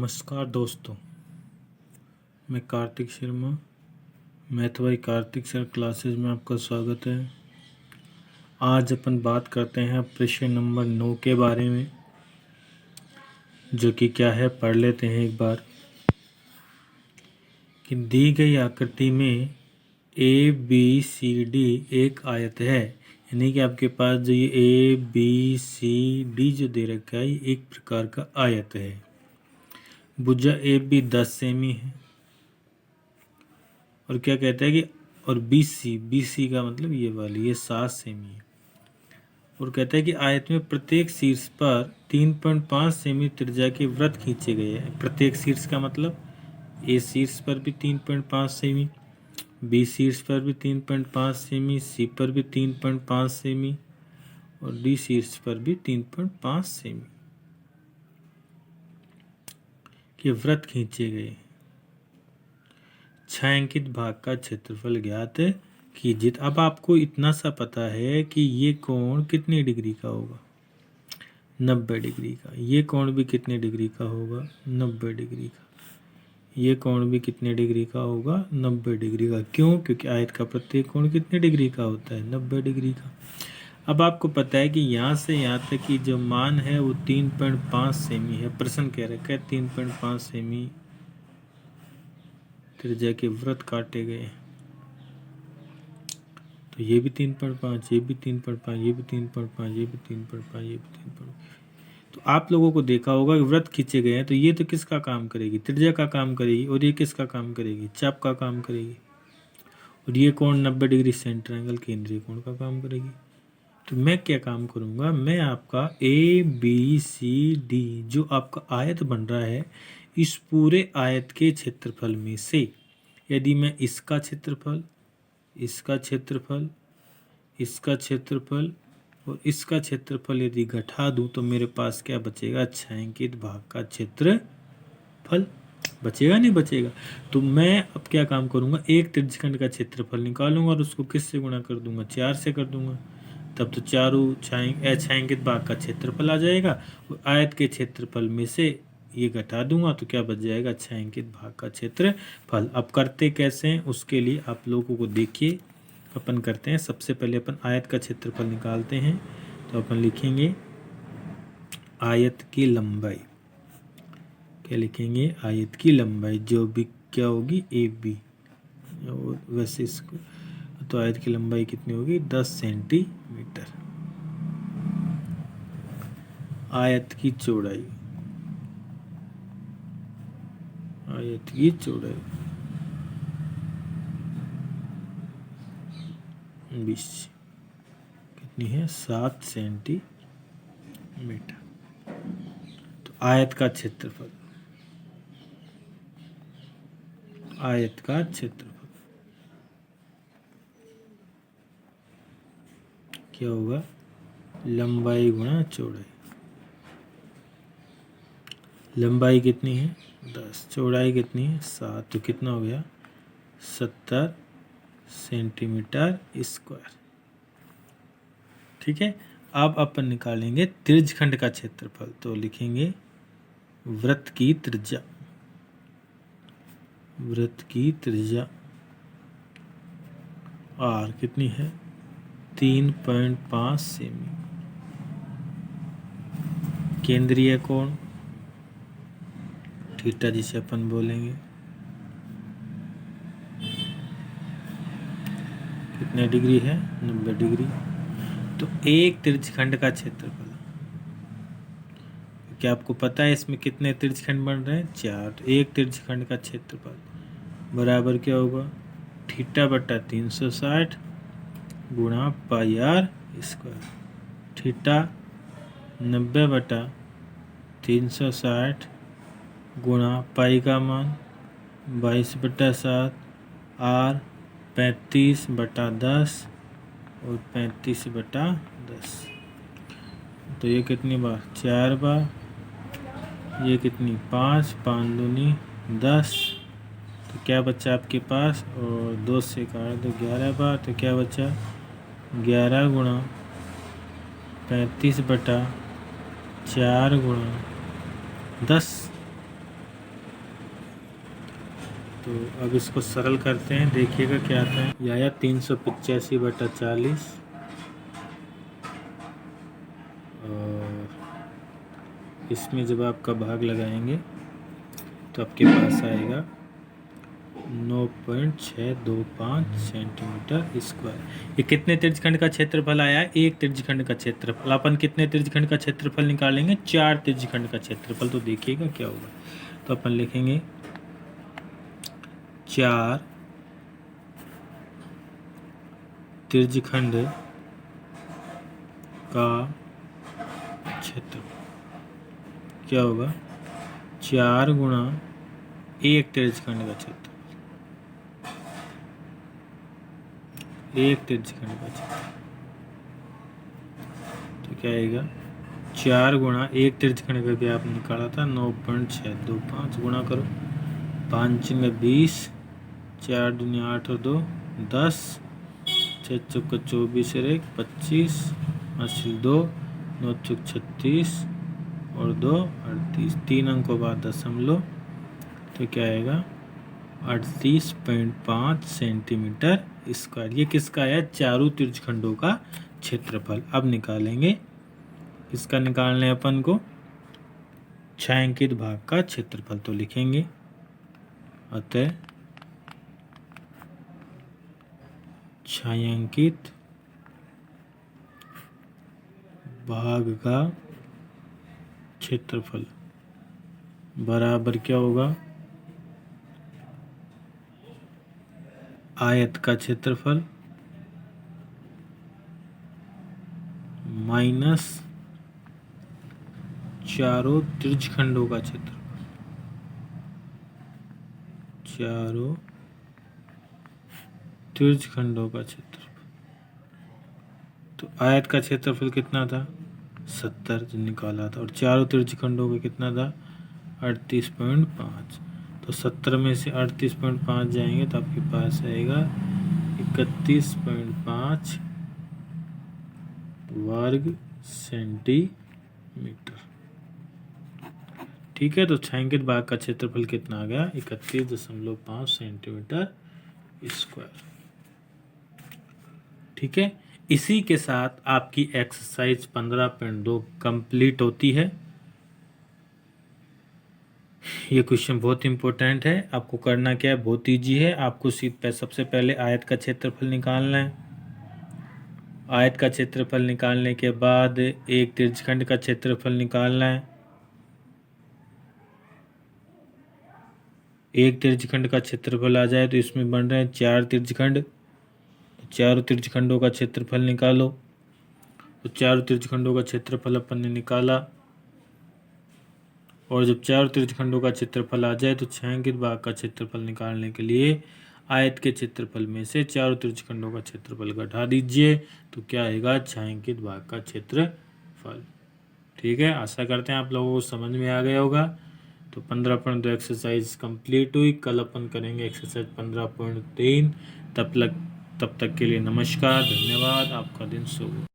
नमस्कार दोस्तों, मैं Kartik Sharma. Math by Kartik sir classes में आपका स्वागत है। आज अपन बात करते हैं प्रश्न नंबर 9 के बारे में, जो कि क्या है पढ़ लेते हैं एक बार। कि दी गई आकृति में ए बी सी डी एक आयत है, यानी कि आपके पास जो ये ए बी सी डी जो दे रखा है ये एक प्रकार का आयत है। भुजा ए बी 10 सेमी है और क्या कहता है कि और बी सी का मतलब ये वाली ये 7 सेमी है। और कहता है कि आयत में प्रत्येक शीर्ष पर 3.5 सेमी त्रिज्या के वृत्त खींचे गए हैं। प्रत्येक शीर्ष का मतलब ए शीर्ष पर भी 3.5 सेमी, बी शीर्ष पर भी 3.5 सेमी, सी पर भी 3.5 सेमी और डी शीर्ष पर भी 3.5 सेमी के वृत्त खींचे गए। छायांकित भाग का क्षेत्रफल ज्ञात कीजिए। अब आपको इतना सा पता है कि ये कोण कितने डिग्री का होगा, 90 डिग्री का। ये कोण भी कितने डिग्री का होगा, 90 डिग्री का। ये कोण भी कितने डिग्री का होगा, 90 डिग्री का। क्यों? क्योंकि आयत का प्रत्येक कोण कितने डिग्री का होता है, 90 डिग्री का। अब आपको पता है कि यहाँ से यहाँ तक की जो मान है वो 3.5 सेमी है। प्रश्न कह रखा है 3.5 सेमी त्रिज्या के वृत्त काटे गए, तो ये भी 3.5, ये भी 3.5, ये भी 3.5, ये भी 3.5, ये भी 3.5। तो आप लोगों को देखा होगा कि वृत्त खींचे गए हैं, तो ये तो किसका काम करेगी, त्रिज्या का काम करेगी, और ये किसका काम करेगी, चाप का काम करेगी। और ये कोण 90 डिग्री सेंटर एंगल केंद्रीय कोण का काम करेगी। तो मैं क्या काम करूँगा, मैं आपका ए बी सी डी जो आपका आयत बन रहा है, इस पूरे आयत के क्षेत्रफल में से यदि मैं इसका क्षेत्रफल, इसका क्षेत्रफल, इसका क्षेत्रफल और इसका क्षेत्रफल यदि घटा दूं तो मेरे पास क्या बचेगा, छायांकित भाग का क्षेत्रफल बचेगा, नहीं बचेगा। तो मैं अब क्या काम करूंगा, एक त्रिज्यखंड का क्षेत्रफल निकालूंगा और उसको किससे गुणा कर दूंगा, 4 से कर दूंगा। तब तो चारों छायांकित भाग का क्षेत्रफल आ जाएगा और आयत के क्षेत्रफल में से ये घटा दूंगा तो क्या बच जाएगा, छायांकित भाग का क्षेत्रफल। अब करते कैसे हैं उसके लिए आप लोगों को देखिए, अपन करते हैं। सबसे पहले अपन आयत का क्षेत्रफल निकालते हैं, तो अपन लिखेंगे आयत की लंबाई। क्या लिखेंगे, आयत की लंबाई, जो भी क्या होगी ए बी। वैसे इसको तो आयत की लंबाई कितनी होगी, 10 सेंटीमीटर। आयत की चौड़ाई, आयत की चौड़ाई 20 कितनी है, 7 सेंटीमीटर। तो आयत का क्षेत्रफल, आयत का क्षेत्रफल क्या होगा, लंबाई गुणा चौड़ाई। लंबाई कितनी है 10, चौड़ाई कितनी है 7, तो कितना हो गया 70 सेंटीमीटर स्क्वायर। ठीक है। अब अपन निकालेंगे त्रिज्यखंड का क्षेत्रफल, तो लिखेंगे वृत्त की त्रिज्या, वृत्त की त्रिज्या आर कितनी है, 3.5 सेमी। केंद्रीय कोण थीटा जिसे अपन बोलेंगे, कितने डिग्री है, 90 डिग्री। तो एक त्रिज्यखंड का क्षेत्रफल, क्या आपको पता है इसमें कितने त्रिज्यखंड बन रहे हैं, 4। तो एक त्रिज्यखंड का क्षेत्रफल बराबर क्या होगा, थीटा बटा 360 गुणा पाई आर स्क्वायर। थीटा 90 बटा 360 गुणा पाई का मान 22/7, आर 35/10 और 35/10। तो ये कितनी बार, 4 बार। ये कितनी, 5, 5 दूनी 10। तो क्या बचा आपके पास, और 2 से काट दो 11 बार, तो क्या बचा 11 गुणा 35/4 गुणा 10। तो अब इसको सरल करते हैं, देखिएगा क्या आता है। यह आया 385/40 और इसमें जब आपका भाग लगाएंगे तो आपके पास आएगा 9.625 सेंटीमीटर स्क्वायर। ये कितने त्रिज्यखंड का क्षेत्रफल आया है? एक त्रिज्यखंड का क्षेत्रफल। अपन कितने त्रिज्यखंड का क्षेत्रफल निकालेंगे? 4 त्रिज्यखंड का क्षेत्रफल। तो देखिएगा क्या होगा। तो अपन लिखेंगे 4 त्रिज्यखंड का क्षेत्र क्या होगा? 4 गुणा एक त्रिज्यखंड का क्षेत्र, एक त्रिज्यखंड का क्षेत्र। तो क्या आएगा? 4 गुणा एक त्रिज्यखंड का भी आपने निकाला था 9.625 गुणा करो 5 में 20, 4 दूनी 8 और 2 10, 6 चौका 24 और 1 25, 80 2, 9 चौक 36 और 2 38, 3 अंकों बाद दशमलव। तो क्या आएगा? 38.5 सेंटीमीटर स्क्वायर। ये किसका है? चारों त्रिज्यखंडों का क्षेत्रफल। अब निकालेंगे, किसका निकालना है अपन को? छायांकित भाग का क्षेत्रफल। तो लिखेंगे अतः छायांकित भाग का क्षेत्रफल बराबर क्या होगा? आयत का क्षेत्रफल माइनस चारों त्रिज्यखंडों का क्षेत्रफल। चारों त्रिज्यखंडों का क्षेत्रफल। तो आयत का क्षेत्रफल कितना था? 70 जो निकाला था, और चारों त्रिज्यखंडों का कितना था? 38.5। तो 70 में से 38.5 जाएंगे तो आपके पास आएगा 31.5 वर्ग सेंटीमीटर। ठीक है, तो छायांकित भाग का क्षेत्रफल कितना आ गया? 31.5 सेंटीमीटर स्क्वायर। ठीक है, इसी के साथ आपकी एक्सरसाइज 15.2 कंप्लीट होती है। ये क्वेश्चन बहुत इंपॉर्टेंट है। आपको करना क्या है? बहुत ईजी है। आपको सबसे पहले आयत का क्षेत्रफल निकालना है। आयत का क्षेत्रफल निकालने के बाद एक त्रिज्यखंड का क्षेत्रफल निकालना है। एक त्रिज्यखंड का क्षेत्रफल आ जाए तो इसमें बन रहे हैं 4 त्रिज्यखंड। तो चारों त्रिज्यखंडों का क्षेत्रफल निकालो। तो चारों त्रिज्यखंडों का क्षेत्रफल अपन ने निकाला, और जब चारों त्रिज्यखंडों का क्षेत्रफल आ जाए तो छायांकित भाग का क्षेत्रफल निकालने के लिए आयत के क्षेत्रफल में से चारों त्रिज्यखंडों का क्षेत्रफल घटा दीजिए। तो क्या आएगा? छायांकित भाग का क्षेत्रफल। ठीक है, आशा करते हैं आप लोगों को समझ में आ गया होगा। तो 15.2 एक्सरसाइज कंप्लीट हुई। कल अपन करेंगे एक्सरसाइज 15.3। तब तक के लिए नमस्कार, धन्यवाद। आपका दिन शुभ हो।